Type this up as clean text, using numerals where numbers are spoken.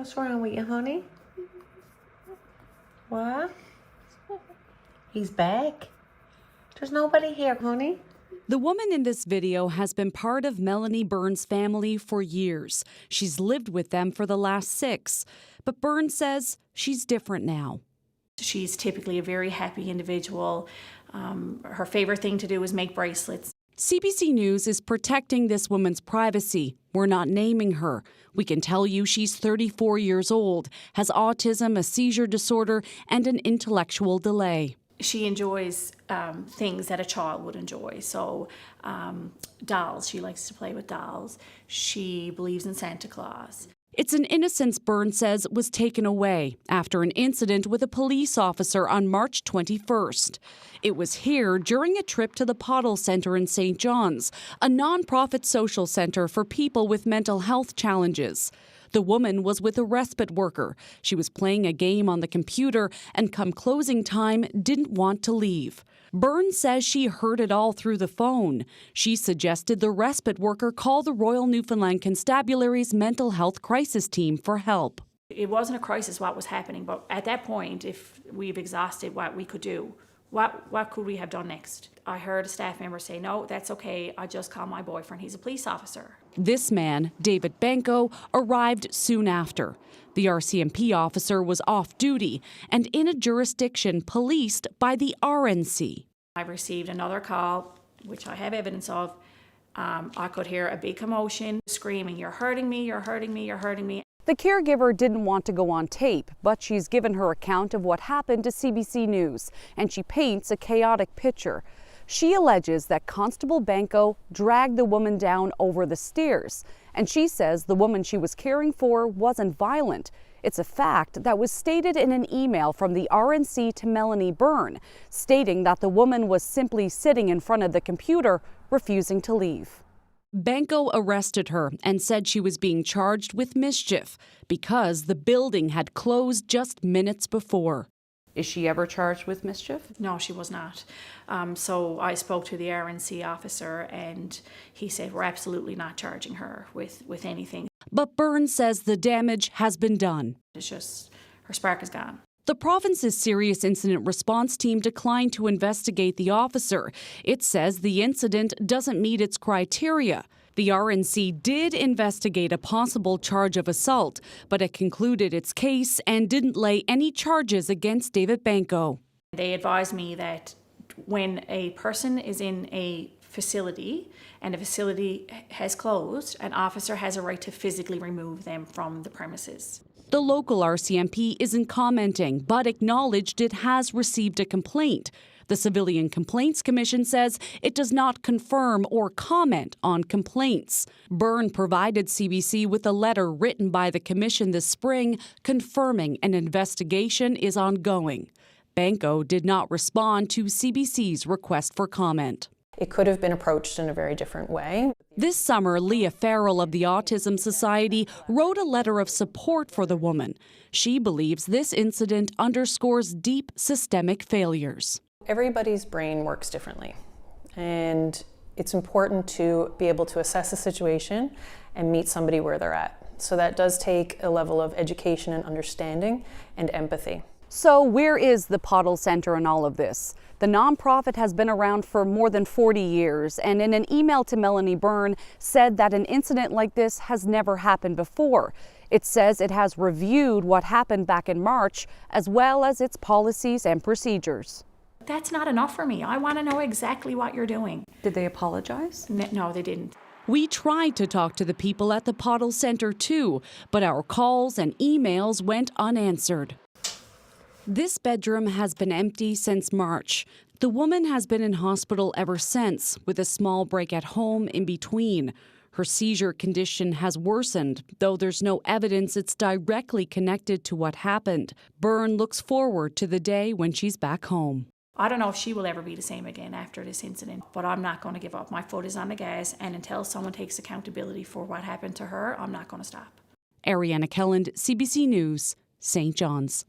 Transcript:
What's wrong with you, honey? What? He's back. There's nobody here, honey. The woman in this video has been part of Melanie Byrne's family for years. She's lived with them for the last 6. But Byrne says she's different now. She's typically a very happy individual. Her favorite thing to do is make bracelets. CBC News is protecting this woman's privacy. We're not naming her. We can tell you she's 34 years old, has autism, a seizure disorder, and an intellectual delay. She enjoys things that a child would enjoy. So dolls, she likes to play with dolls. She believes in Santa Claus. It's an innocence Byrne says was taken away after an incident with a police officer on March 21st. It was here during a trip to the Pottle Centre in St. John's, a non-profit social centre for people with mental health challenges. The woman was with a respite worker. She was playing a game on the computer and come closing time didn't want to leave. Byrne says she heard it all through the phone. She suggested the respite worker call the Royal Newfoundland Constabulary's mental health crisis team for help. It wasn't a crisis what was happening, but at that point, if we've exhausted what we could do, what could we have done next? I heard a staff member say, no, that's okay, I just call my boyfriend, he's a police officer. This man, David Benko, arrived soon after. The RCMP officer was off duty and in a jurisdiction policed by the RNC. I received another call, which I have evidence of. I could hear a big commotion, screaming, you're hurting me, you're hurting me, you're hurting me. The caregiver didn't want to go on tape, but she's given her account of what happened to CBC News, and she paints a chaotic picture. She alleges that Constable Benko dragged the woman down over the stairs, and she says the woman she was caring for wasn't violent. It's a fact that was stated in an email from the RNC to Melanie Byrne, stating that the woman was simply sitting in front of the computer, refusing to leave. Benko arrested her and said she was being charged with mischief because the building had closed just minutes before. Is she ever charged with mischief? No, she was not. So I spoke to the RNC officer and he said we're absolutely not charging her with anything. But Byrne says the damage has been done. It's just her spark is gone. The province's serious incident response team declined to investigate the officer. It says the incident doesn't meet its criteria. The RNC did investigate a possible charge of assault, but it concluded its case and didn't lay any charges against David Benko. They advised me that when a person is in a facility and a facility has closed, an officer has a right to physically remove them from the premises. The local RCMP isn't commenting, but acknowledged it has received a complaint. The Civilian Complaints Commission says it does not confirm or comment on complaints. Byrne provided CBC with a letter written by the Commission this spring confirming an investigation is ongoing. Benko did not respond to CBC's request for comment. It could have been approached in a very different way. This summer, Leah Farrell of the Autism Society wrote a letter of support for the woman. She believes this incident underscores deep systemic failures. Everybody's brain works differently, and it's important to be able to assess a situation and meet somebody where they're at. So that does take a level of education and understanding and empathy. So where is the Pottle Centre in all of this? The nonprofit has been around for more than 40 years, and in an email to Melanie Byrne said that an incident like this has never happened before. It says it has reviewed what happened back in March, as well as its policies and procedures. That's not enough for me. I want to know exactly what you're doing. Did they apologize? No, they didn't. We tried to talk to the people at the Pottle Centre too, but our calls and emails went unanswered. This bedroom has been empty since March. The woman has been in hospital ever since, with a small break at home in between. Her seizure condition has worsened, though there's no evidence it's directly connected to what happened. Byrne looks forward to the day when she's back home. I don't know if she will ever be the same again after this incident, but I'm not going to give up. My foot is on the gas, and until someone takes accountability for what happened to her, I'm not going to stop. Ariana Kelland, CBC News, St. John's.